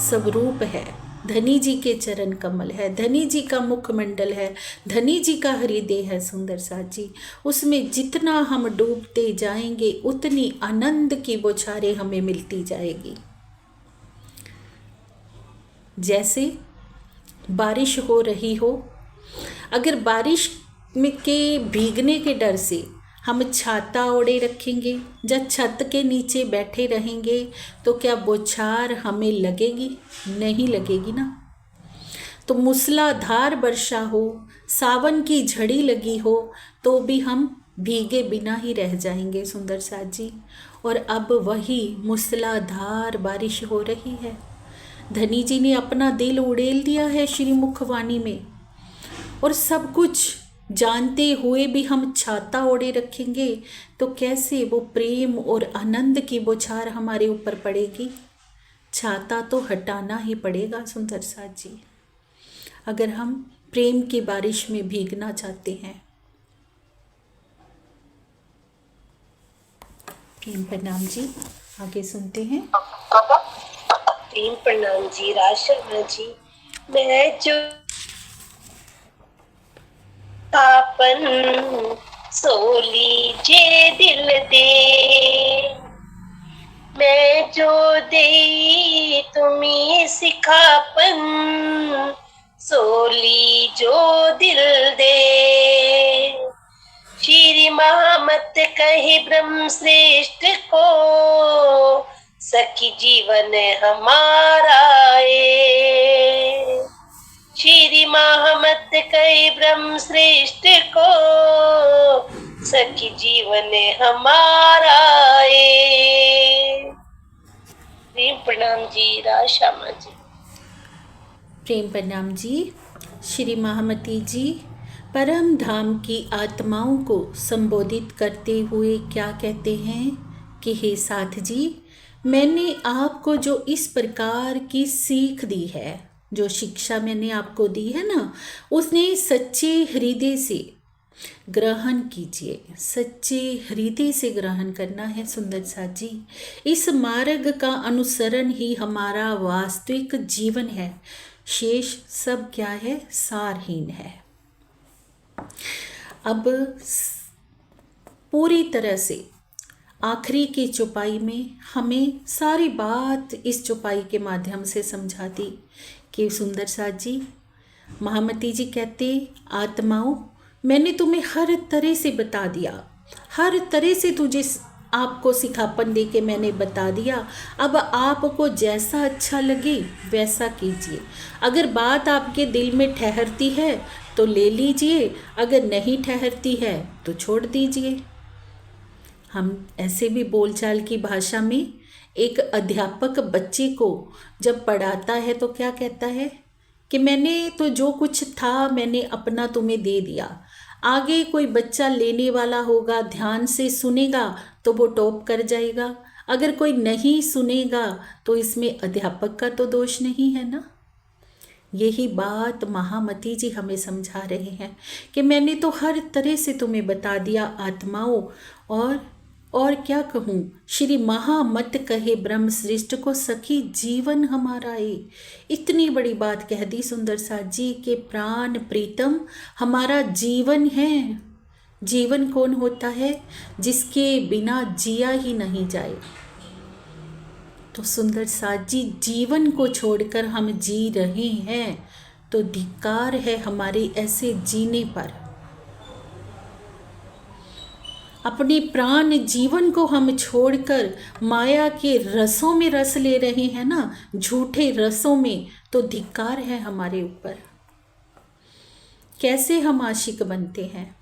स्वरूप है, धनी जी के चरण कमल है, धनी जी का मुखमंडल है, धनी जी का हृदय है सुंदर साथ जी। उसमें जितना हम डूबते जाएंगे उतनी आनंद की बौछारें हमें मिलती जाएगी। जैसे बारिश हो रही हो, अगर बारिश में के भीगने के डर से हम छाता ओढ़े रखेंगे या छत के नीचे बैठे रहेंगे, तो क्या बौछार हमें लगेगी? नहीं लगेगी ना। तो मूसलाधार वर्षा हो, सावन की झड़ी लगी हो, तो भी हम भीगे बिना ही रह जाएंगे सुंदर साथ जी। और अब वही मूसलाधार बारिश हो रही है। धनी जी ने अपना दिल उड़ेल दिया है श्री मुखवाणी में, और सब कुछ जानते हुए भी हम छाता ओढ़े रखेंगे, तो कैसे वो प्रेम और आनंद की बौछार हमारे ऊपर पड़ेगी? छाता तो हटाना ही पड़ेगा सुंदर साथ जी, अगर हम प्रेम की बारिश में भीगना चाहते हैं। प्रेम प्रणाम जी, आगे सुनते हैं। प्रेम प्रणाम जी, राशा जी। मैं जो आपन सो लीजे दिल दे, मैं जो दे तुम्हें सिखापन, सो लीजो दिल दे। श्री महामत कहे ब्रह्म श्रेष्ठ को, सखी जीवन हमारा श्री महामत कहे ब्रह्म श्रेष्ठ को, सखी जीवन हमारा प्रेम प्रणाम जी, राशामा जी। प्रेम प्रणाम जी। श्री महामती जी परम धाम की आत्माओं को संबोधित करते हुए क्या कहते हैं कि हे साथ जी, मैंने आपको जो इस प्रकार की सीख दी है, जो शिक्षा मैंने आपको दी है ना, उसने सच्चे हृदय से ग्रहण कीजिए। सच्चे हृदय से ग्रहण करना है सुंदर साथ जी। इस मार्ग का अनुसरण ही हमारा वास्तविक जीवन है, शेष सब क्या है? सारहीन है। अब पूरी तरह से आखिरी की चौपाई में हमें सारी बात इस चौपाई के माध्यम से समझा दी कि सुंदर साथ जी, महामती जी कहते, आत्माओं मैंने तुम्हें हर तरह से बता दिया, हर तरह से तुझे आपको सिखापन दे के मैंने बता दिया। अब आपको जैसा अच्छा लगे वैसा कीजिए। अगर बात आपके दिल में ठहरती है तो ले लीजिए, अगर नहीं ठहरती है तो छोड़ दीजिए। हम ऐसे भी बोलचाल की भाषा में एक अध्यापक बच्चे को जब पढ़ाता है तो क्या कहता है कि मैंने तो जो कुछ था मैंने अपना तुम्हें दे दिया, आगे कोई बच्चा लेने वाला होगा, ध्यान से सुनेगा तो वो टॉप कर जाएगा, अगर कोई नहीं सुनेगा तो इसमें अध्यापक का तो दोष नहीं है ना। यही बात महामती जी हमें समझा रहे हैं कि मैंने तो हर तरह से तुम्हें बता दिया आत्माओं, और क्या कहूँ, श्री महामत कहे ब्रह्म श्रेष्ठ को सखी जीवन हमारा इतनी बड़ी बात कह दी सुंदर साथ जी के प्राण प्रीतम हमारा जीवन है। जीवन कौन होता है? जिसके बिना जिया ही नहीं जाए। तो सुंदर साथ जी जीवन को छोड़कर हम जी रहे हैं तो धिक्कार है हमारे ऐसे जीने पर। अपने प्राण जीवन को हम छोड़कर माया के रसों में रस ले रहे हैं ना, झूठे रसों में, तो धिक्कार है हमारे ऊपर। कैसे हम आशिक बनते हैं,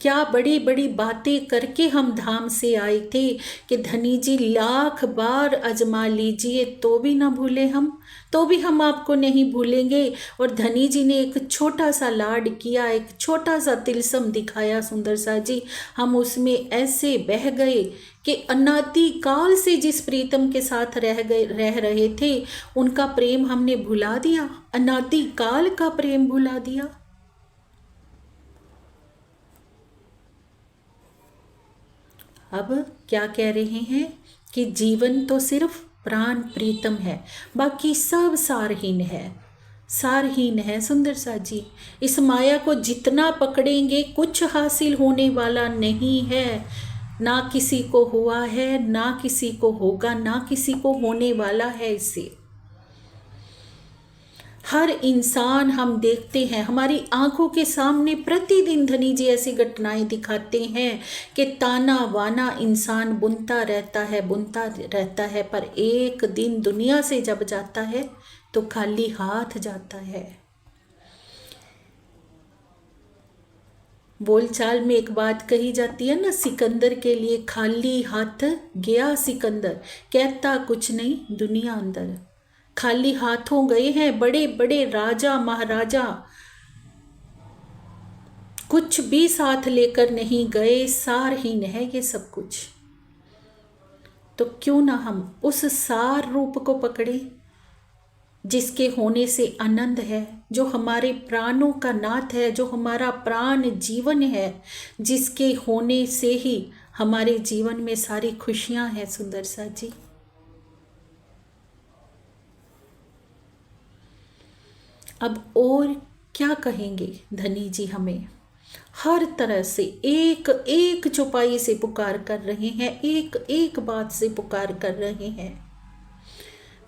क्या बड़ी बड़ी बातें करके हम धाम से आए थे कि धनी जी लाख बार आजमा लीजिए तो भी ना भूले हम, तो भी हम आपको नहीं भूलेंगे। और धनी जी ने एक छोटा सा लाड किया, एक छोटा सा तिलस्म दिखाया सुंदर सा जी, हम उसमें ऐसे बह गए कि अनादि काल से जिस प्रीतम के साथ रह रहे थे उनका प्रेम हमने भुला दिया, अनादि काल का प्रेम भुला दिया। अब क्या कह रहे हैं कि जीवन तो सिर्फ प्राण प्रीतम है, बाकी सब सारहीन है, सारहीन है सुंदर सा जी। इस माया को जितना पकड़ेंगे कुछ हासिल होने वाला नहीं है, ना किसी को हुआ है, ना किसी को होगा, ना किसी को होने वाला है। इससे हर इंसान हम देखते हैं, हमारी आंखों के सामने प्रतिदिन धनी जी ऐसी घटनाएं दिखाते हैं कि ताना वाना इंसान बुनता रहता है, पर एक दिन दुनिया से जब जाता है तो खाली हाथ जाता है। बोलचाल में एक बात कही जाती है ना, सिकंदर के लिए खाली हाथ गया सिकंदर, कहता कुछ नहीं दुनिया अंदर। खाली हाथों गए हैं बड़े बड़े राजा महाराजा, कुछ भी साथ लेकर नहीं गए, सारहीन है ये सब कुछ। तो क्यों ना हम उस सार रूप को पकड़े जिसके होने से आनंद है, जो हमारे प्राणों का नाथ है, जो हमारा प्राण जीवन है, जिसके होने से ही हमारे जीवन में सारी खुशियां हैं सुंदर सा जी। अब और क्या कहेंगे धनी जी, हमें हर तरह से एक एक चौपाई से पुकार कर रहे हैं, एक एक बात से पुकार कर रहे हैं,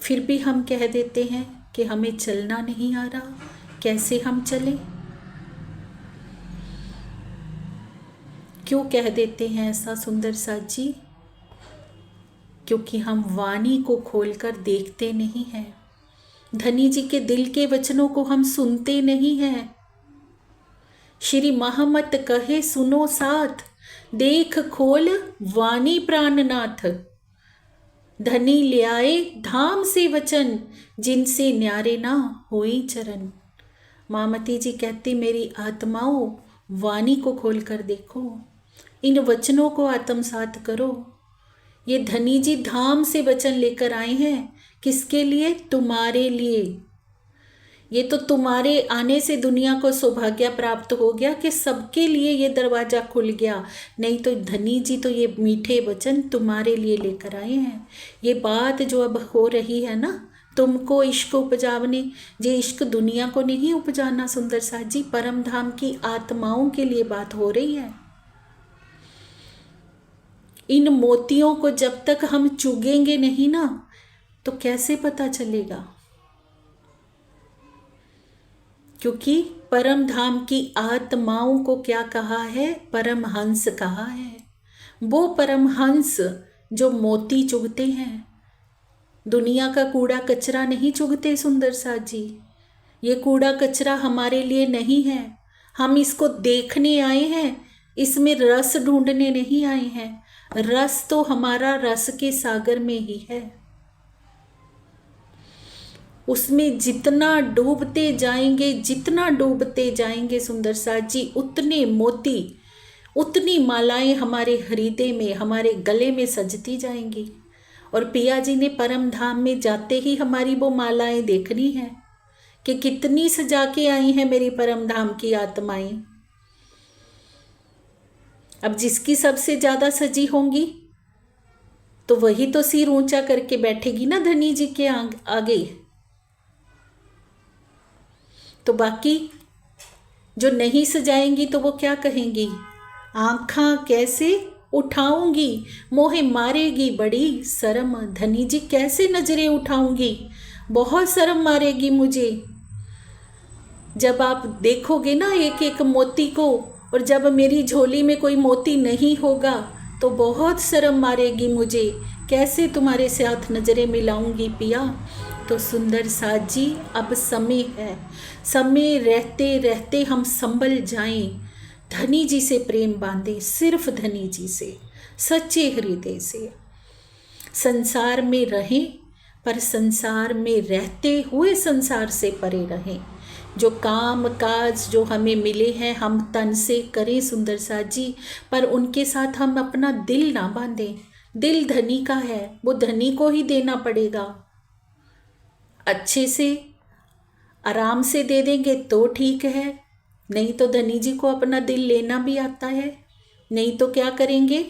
फिर भी हम कह देते हैं कि हमें चलना नहीं आ रहा, कैसे हम चलें? क्यों कह देते हैं ऐसा सुंदर सा जी? क्योंकि हम वाणी को खोलकर देखते नहीं हैं, धनी जी के दिल के वचनों को हम सुनते नहीं हैं। श्री महामत कहे सुनो साथ, देख खोल वाणी प्राणनाथ, धनी ले आए धाम से वचन, जिनसे न्यारे ना होई चरण। मामती जी कहती मेरी आत्माओं वाणी को खोल कर देखो, इन वचनों को आत्मसात करो। ये धनी जी धाम से वचन लेकर आए हैं, किसके लिए? तुम्हारे लिए। ये तो तुम्हारे आने से दुनिया को सौभाग्य प्राप्त हो गया कि सबके लिए ये दरवाज़ा खुल गया, नहीं तो धनी जी तो ये मीठे वचन तुम्हारे लिए लेकर आए हैं। ये बात जो अब हो रही है ना, तुमको इश्क उपजावने, ये इश्क दुनिया को नहीं उपजाना सुंदर सा जी, परम धाम की आत्माओं के लिए बात हो रही है। इन मोतियों को जब तक हम चुगेंगे नहीं ना तो कैसे पता चलेगा? क्योंकि परम धाम की आत्माओं को क्या कहा है? परमहंस कहा है। वो परमहंस जो मोती चुगते हैं, दुनिया का कूड़ा कचरा नहीं चुगते सुंदर सा जी। ये कूड़ा कचरा हमारे लिए नहीं है, हम इसको देखने आए हैं इसमें रस ढूंढने नहीं आए हैं। रस तो हमारा रस के सागर में ही है। उसमें जितना डूबते जाएंगे, जितना डूबते जाएंगे सुंदर साथ जी, उतने मोती, उतनी मालाएं हमारे हृदय में, हमारे गले में सजती जाएंगी। और पिया जी ने परम धाम में जाते ही हमारी वो मालाएं देखनी है कि कितनी सजा के आई हैं मेरी परम धाम की आत्माएं। अब जिसकी सबसे ज्यादा सजी होंगी तो वही तो सिर ऊंचा करके बैठेगी ना धनी जी के आगे। तो बाकी जो नहीं सजाएंगी तो वो क्या कहेंगी? आँखां कैसे उठाऊंगी, मोहे मारेगी बड़ी शर्म। धनी जी कैसे नजरें उठाऊंगी, बहुत शर्म मारेगी मुझे। जब आप देखोगे ना एक एक मोती को, और जब मेरी झोली में कोई मोती नहीं होगा तो बहुत शर्म मारेगी मुझे। कैसे तुम्हारे साथ नजरें मिलाऊंगी पिया। तो सुंदर साथ जी, अब समय है, समय रहते रहते हम संभल जाएं। धनी जी से प्रेम बांधे, सिर्फ धनी जी से, सच्चे हृदय से। संसार में रहें पर संसार में रहते हुए संसार से परे रहें। जो काम काज जो हमें मिले हैं हम तन से करें सुंदर साथ जी, पर उनके साथ हम अपना दिल ना बांधें। दिल धनी का है, वो धनी को ही देना पड़ेगा। अच्छे से आराम से दे देंगे तो ठीक है, नहीं तो धनी जी को अपना दिल लेना भी आता है। नहीं तो क्या करेंगे,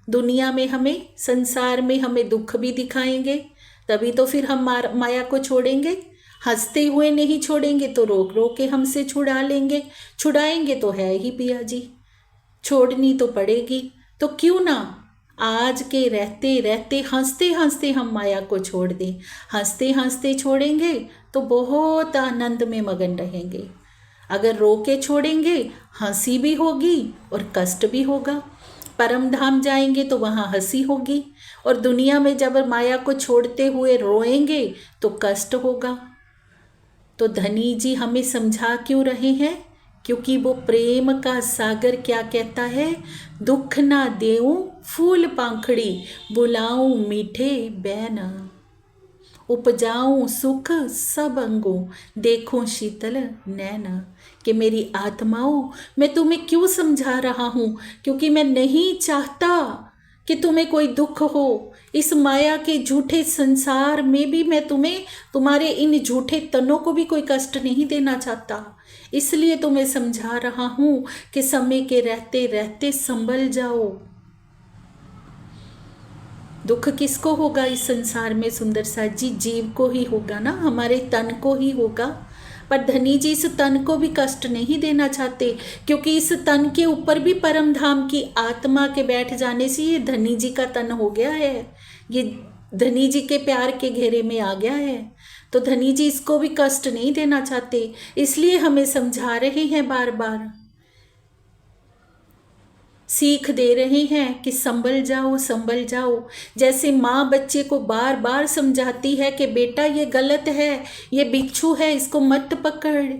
दुनिया में हमें, संसार में हमें दुख भी दिखाएंगे, तभी तो फिर हम माया को छोड़ेंगे। हंसते हुए नहीं छोड़ेंगे तो रोक रोक के हमसे छुड़ा लेंगे। छुड़ाएंगे तो है ही पिया जी, छोड़नी तो पड़ेगी। तो क्यों ना आज के रहते रहते हंसते हंसते हम माया को छोड़ दें। हंसते हंसते छोड़ेंगे तो बहुत आनंद में मगन रहेंगे। अगर रो के छोड़ेंगे हंसी भी होगी और कष्ट भी होगा। परम धाम जाएंगे तो वहाँ हंसी होगी, और दुनिया में जब माया को छोड़ते हुए रोएंगे तो कष्ट होगा। तो धनी जी हमें समझा क्यों रहे हैं? क्योंकि वो प्रेम का सागर क्या कहता है? दुख ना देऊं फूल पाखड़ी, बुलाऊं मीठे बैन, उपजाऊं सुख सब अंगों, देखूं शीतल नैना। कि मेरी आत्माओं, मैं तुम्हें क्यों समझा रहा हूँ? क्योंकि मैं नहीं चाहता कि तुम्हें कोई दुख हो। इस माया के झूठे संसार में भी मैं तुम्हें, तुम्हारे इन झूठे तनों को भी कोई कष्ट नहीं देना चाहता। इसलिए तुम्हें समझा रहा हूँ कि समय के रहते रहते संभल जाओ। दुख किसको होगा इस संसार में सुंदर साथ जी? जीव को ही होगा ना, हमारे तन को ही होगा। पर धनी जी इस तन को भी कष्ट नहीं देना चाहते, क्योंकि इस तन के ऊपर भी परम धाम की आत्मा के बैठ जाने से ये धनी जी का तन हो गया है, ये धनी जी के प्यार के घेरे में आ गया है। तो धनी जी इसको भी कष्ट नहीं देना चाहते, इसलिए हमें समझा रहे हैं, बार बार सीख दे रहे हैं कि संभल जाओ संभल जाओ। जैसे माँ बच्चे को बार बार समझाती है कि बेटा ये गलत है, ये बिच्छू है, इसको मत पकड़।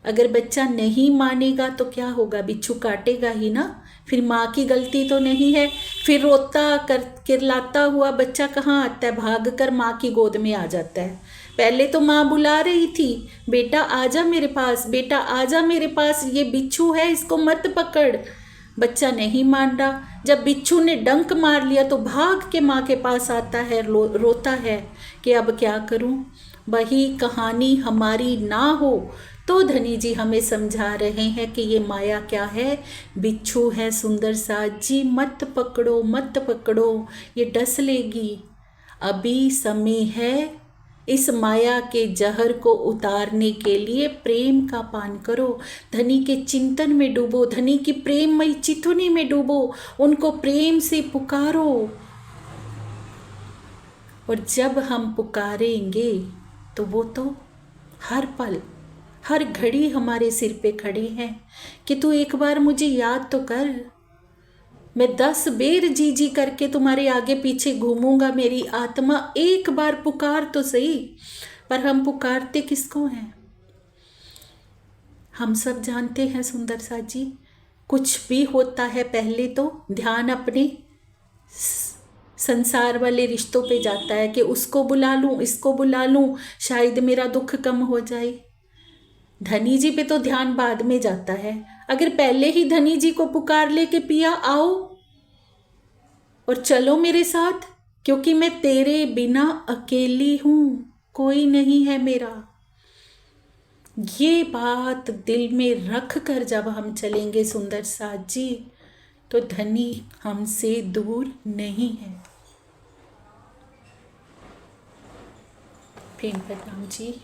अगर बच्चा नहीं मानेगा तो क्या होगा? बिच्छू काटेगा ही ना। फिर माँ की गलती तो नहीं है। फिर रोता किरलाता हुआ बच्चा कहाँ आता है? भाग कर माँ की गोद में आ जाता है। पहले तो माँ बुला रही थी, बेटा आजा मेरे पास, बेटा आजा मेरे पास, ये बिच्छू है, इसको मत पकड़। बच्चा नहीं मान रहा। जब बिच्छू ने डंक मार लिया तो भाग के माँ के पास आता है, रोता है कि अब क्या करूं। वही कहानी हमारी ना हो तो धनी जी हमें समझा रहे हैं कि ये माया क्या है? बिच्छू है सुंदर साथ जी, मत पकड़ो मत पकड़ो, ये डस लेगी। अभी समय है इस माया के जहर को उतारने के लिए। प्रेम का पान करो, धनी के चिंतन में डूबो, धनी की प्रेममयी चितुनी में डूबो, उनको प्रेम से पुकारो। और जब हम पुकारेंगे तो वो तो हर पल हर घड़ी हमारे सिर पे खड़े हैं कि तू एक बार मुझे याद तो कर। मैं 10 बेर जी जी करके तुम्हारे आगे पीछे घूमूंगा, मेरी आत्मा एक बार पुकार तो सही। पर हम पुकारते किसको हैं? हम सब जानते हैं सुंदर साथ जी कुछ भी होता है पहले तो ध्यान अपने संसार वाले रिश्तों पे जाता है कि उसको बुला लूं, इसको बुला लूं, शायद मेरा दुख कम हो जाए। धनी जी पे तो ध्यान बाद में जाता है। अगर पहले ही धनी जी को पुकार ले कि पिया आओ और चलो मेरे साथ, क्योंकि मैं तेरे बिना अकेली हूं, कोई नहीं है मेरा। ये बात दिल में रख कर जब हम चलेंगे सुंदर साथ जी, तो धनी हमसे दूर नहीं है। प्रेम प्रणाम जी।